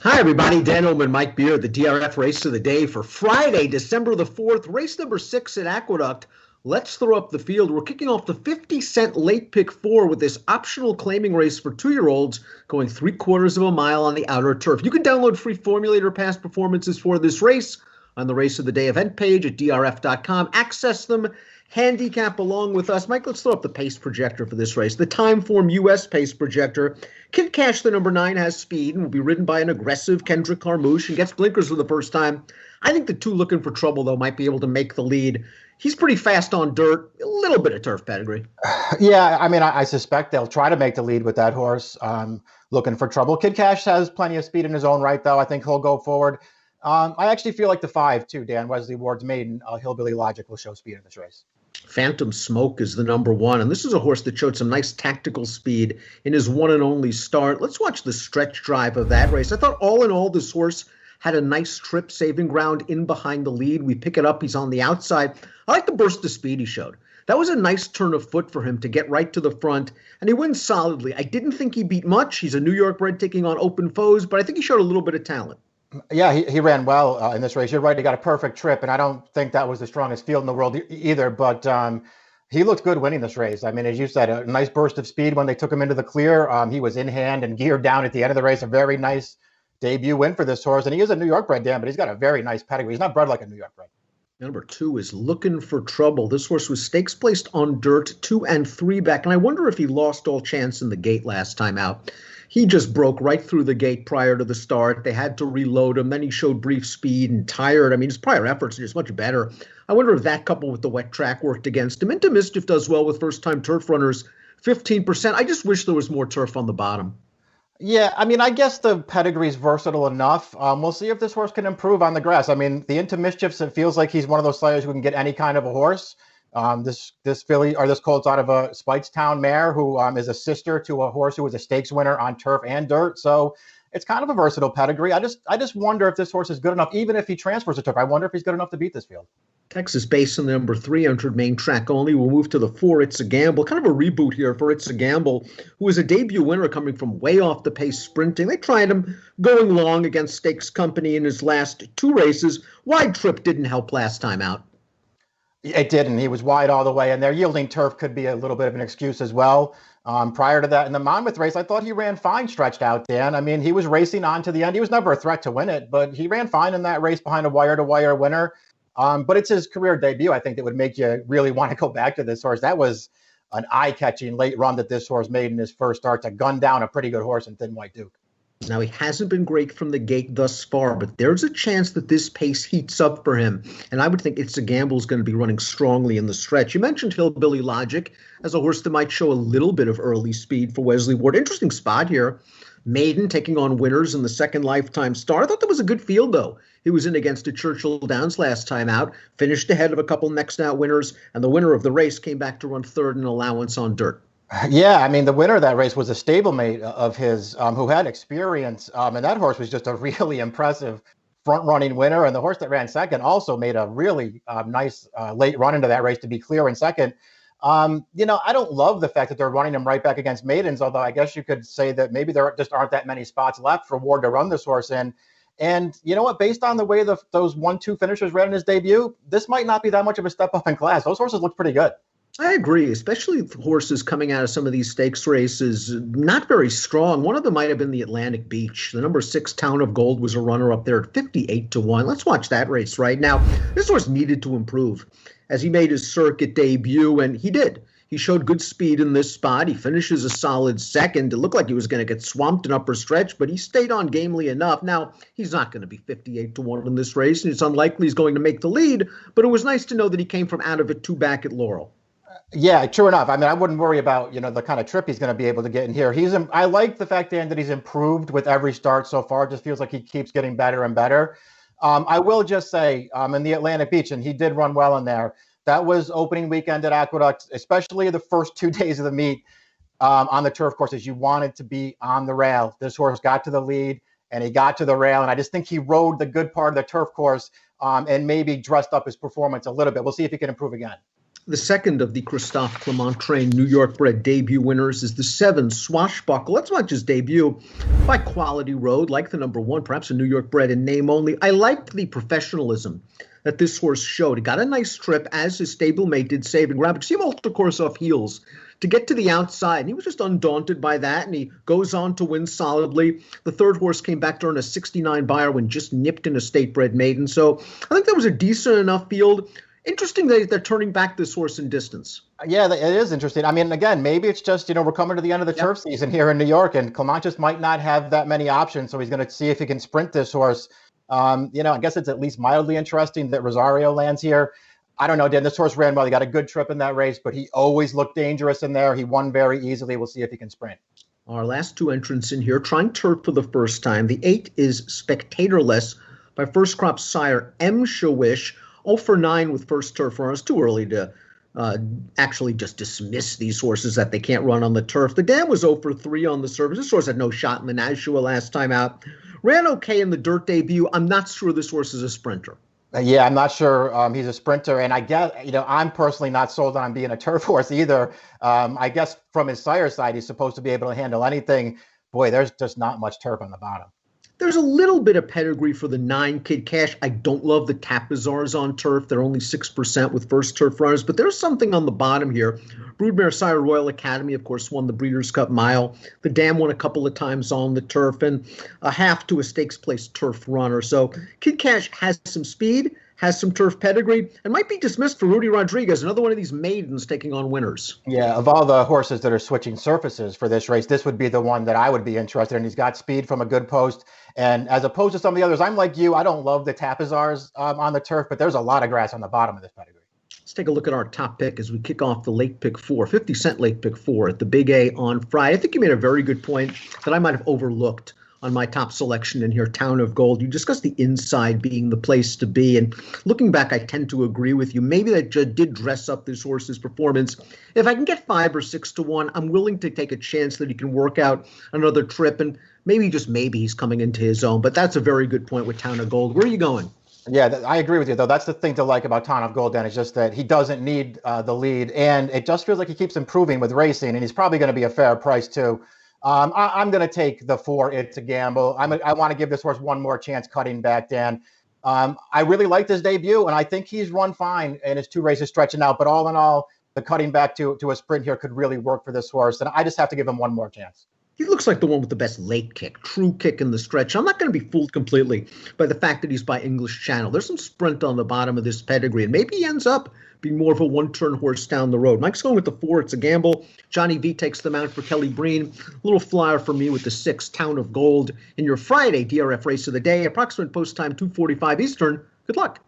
Hi, everybody. Dan Illman and Mike Beer, the DRF race of the day for Friday, December the 4th, race number 6 at Aqueduct. Let's throw up the field. We're kicking off the 50-cent late pick 4 with this optional claiming race for 2-year-olds going 3/4 of a mile on the outer turf. You can download free formulator past performances for this race on the race of the day event page at drf.com. Access them, handicap along with us. Mike, let's throw up the pace projector for this race. The Timeform US pace projector. Kid Cash, the number 9, has speed and will be ridden by an aggressive Kendrick Carmouche and gets blinkers for the first time. I think the 2 looking for trouble, though, might be able to make the lead. He's pretty fast on dirt, a little bit of turf pedigree. Yeah, I mean, I suspect they'll try to make the lead with that horse. Looking for trouble. Kid Cash has plenty of speed in his own right, though. I think he'll go forward. I actually feel like the 5, too, Dan Wesley Ward's maiden, Hillbilly Logic, will show speed in this race. Phantom Smoke is the number 1, and this is a horse that showed some nice tactical speed in his one and only start. Let's watch the stretch drive of that race. I thought all in all, this horse had a nice trip, saving ground in behind the lead. We pick it up. He's on the outside. I like the burst of speed he showed. That was a nice turn of foot for him to get right to the front, and he wins solidly. I didn't think he beat much. He's a New York bred taking on open foes, but I think he showed a little bit of talent. Yeah, he ran well in this race. You're right. He got a perfect trip, and I don't think that was the strongest field in the world either, but he looked good winning this race. I mean, as you said, a nice burst of speed when they took him into the clear. He was in hand and geared down at the end of the race. A very nice debut win for this horse, and he is a New York bred, Dan, but he's got a very nice pedigree. He's not bred like a New York bred. Number 2 is Looking for Trouble. This horse was stakes placed on dirt 2 and 3 back, and I wonder if he lost all chance in the gate last time out. He just broke right through the gate prior to the start. They had to reload him. Then he showed brief speed and tired. I mean, his prior efforts are just much better. I wonder if that coupled with the wet track worked against him. Into Mischief does well with first-time turf runners, 15%. I just wish there was more turf on the bottom. Yeah, I mean, I guess the pedigree's versatile enough. We'll see if this horse can improve on the grass. I mean, the Into Mischiefs, it feels like he's one of those slayers who can get any kind of a horse. This filly or this colt's out of a Speightstown mare who is a sister to a horse who was a stakes winner on turf and dirt. So it's kind of a versatile pedigree. I just wonder if this horse is good enough, even if he transfers to turf. I wonder if he's good enough to beat this field. Texas Basin, the number 3, entered main track only. We'll move to the 4, It's a Gamble. Kind of a reboot here for It's a Gamble, who was a debut winner coming from way off the pace sprinting. They tried him going long against Stakes Company in his last 2 races. Wide trip didn't help last time out. It didn't. He was wide all the way, and their yielding turf could be a little bit of an excuse as well. Prior to that, in the Monmouth race, I thought he ran fine stretched out, Dan. I mean, he was racing on to the end. He was never a threat to win it, but he ran fine in that race behind a wire-to-wire winner. But it's his career debut, I think, that would make you really want to go back to this horse. That was an eye-catching late run that this horse made in his first start to gun down a pretty good horse in Thin White Duke. Now, he hasn't been great from the gate thus far, but there's a chance that this pace heats up for him. And I would think It's a Gamble is going to be running strongly in the stretch. You mentioned Hillbilly Logic as a horse that might show a little bit of early speed for Wesley Ward. Interesting spot here. Maiden taking on winners in the second lifetime star. I thought that was a good field, though. He was in against a Churchill Downs last time out, finished ahead of a couple next out winners, and the winner of the race came back to run third in allowance on dirt. Yeah, I mean, the winner of that race was a stablemate of his who had experience, and that horse was just a really impressive front-running winner, and the horse that ran second also made a really nice late run into that race to be clear in second. I don't love the fact that they're running him right back against maidens, although I guess you could say that maybe there just aren't that many spots left for Ward to run this horse in. And you know what? Based on the way those 1-2 finishers ran in his debut, this might not be that much of a step up in class. Those horses look pretty good. I agree, especially with horses coming out of some of these stakes races, not very strong. One of them might have been the Atlantic Beach. The number 6 Town of Gold was a runner up there at 58-1. Let's watch that race right now. This horse needed to improve as he made his circuit debut, and he did. He showed good speed in this spot. He finishes a solid second. It looked like he was going to get swamped in upper stretch, but he stayed on gamely enough. Now, he's not going to be 58-1 in this race, and it's unlikely he's going to make the lead, but it was nice to know that he came from out of it 2 back at Laurel. Yeah, true enough. I mean, I wouldn't worry about, the kind of trip he's going to be able to get in here. I like the fact, Dan, that he's improved with every start so far. It just feels like he keeps getting better and better. I will just say, in the Atlantic Beach, and he did run well in there, that was opening weekend at Aqueduct, especially the first 2 days of the meet on the turf courses. You wanted to be on the rail. This horse got to the lead, and he got to the rail, and I just think he rode the good part of the turf course and maybe dressed up his performance a little bit. We'll see if he can improve again. The second of the Christophe Clement trained New York bred debut winners is the 7 Swashbuckle. That's not just debut by Quality Road, like the number 1, perhaps a New York bred in name only. I liked the professionalism that this horse showed. He got a nice trip, as his stablemate did Save and Grab. You see him hold the course off heels to get to the outside, and he was just undaunted by that, and he goes on to win solidly. The third horse came back during a 69 buyer when just nipped in a state-bred maiden. So I think that was a decent enough field. Interesting that they're turning back this horse in distance. Yeah, it is interesting. I mean, again, maybe it's just, we're coming to the end of the turf season here in New York, and Clement just might not have that many options, so he's going to see if he can sprint this horse. I guess it's at least mildly interesting that Rosario lands here. I don't know, Dan, this horse ran well. He got a good trip in that race, but he always looked dangerous in there. He won very easily. We'll see if he can sprint. Our last 2 entrants in here, trying turf for the first time. The 8 is Spectatorless by First Crop sire M. Shawish. 0 for 9 with first turf runners. Too early to actually just dismiss these horses that they can't run on the turf. The dam was 0 for 3 on the surface. This horse had no shot in the Nashua last time out. Ran okay in the dirt debut. I'm not sure this horse is a sprinter. Yeah, I'm not sure he's a sprinter. And I guess, I'm personally not sold on being a turf horse either. I guess from his sire side, he's supposed to be able to handle anything. Boy, there's just not much turf on the bottom. There's a little bit of pedigree for the 9 Kid Cash. I don't love the Tapizars on turf. They're only 6% with first turf runners, but there's something on the bottom here. Broodmare sire Royal Academy, of course, won the Breeders' Cup Mile. The Dam won a couple of times on the turf, and a half to a stakes place turf runner. So Kid Cash has some speed, has some turf pedigree, and might be dismissed for Rudy Rodriguez, another one of these maidens taking on winners. Yeah, of all the horses that are switching surfaces for this race, this would be the one that I would be interested in. He's got speed from a good post. And as opposed to some of the others, I'm like you. I don't love the Tapizars on the turf, but there's a lot of grass on the bottom of this pedigree. Let's take a look at our top pick as we kick off the late pick 4, 50-cent late pick 4 at the Big A on Friday. I think you made a very good point that I might have overlooked on my top selection in here, Town of Gold. You discussed the inside being the place to be, and looking back, I tend to agree with you. Maybe that did dress up this horse's performance. If I can get 5 or 6 to 1, I'm willing to take a chance that he can work out another trip, and maybe, just maybe, he's coming into his own. But that's a very good point with Town of Gold. Where are you going? Yeah, I agree with you, though. That's the thing to like about Town of Gold, Dan, is just that he doesn't need the lead, and it just feels like he keeps improving with racing, and he's probably going to be a fair price, too. I'm going to take the 4. It's a gamble. I want to give this horse one more chance cutting back, Dan. I really liked his debut, and I think he's run fine in his 2 races stretching out. But all in all, the cutting back to a sprint here could really work for this horse, and I just have to give him one more chance. He looks like the one with the best late kick, true kick in the stretch. I'm not going to be fooled completely by the fact that he's by English Channel. There's some sprint on the bottom of this pedigree, and maybe he ends up being more of a one-turn horse down the road. Mike's going with the 4. It's a gamble. Johnny V takes them out for Kelly Breen. A little flyer for me with the 6, Town of Gold, in your Friday DRF race of the day. Approximate post time 2:45 Eastern. Good luck.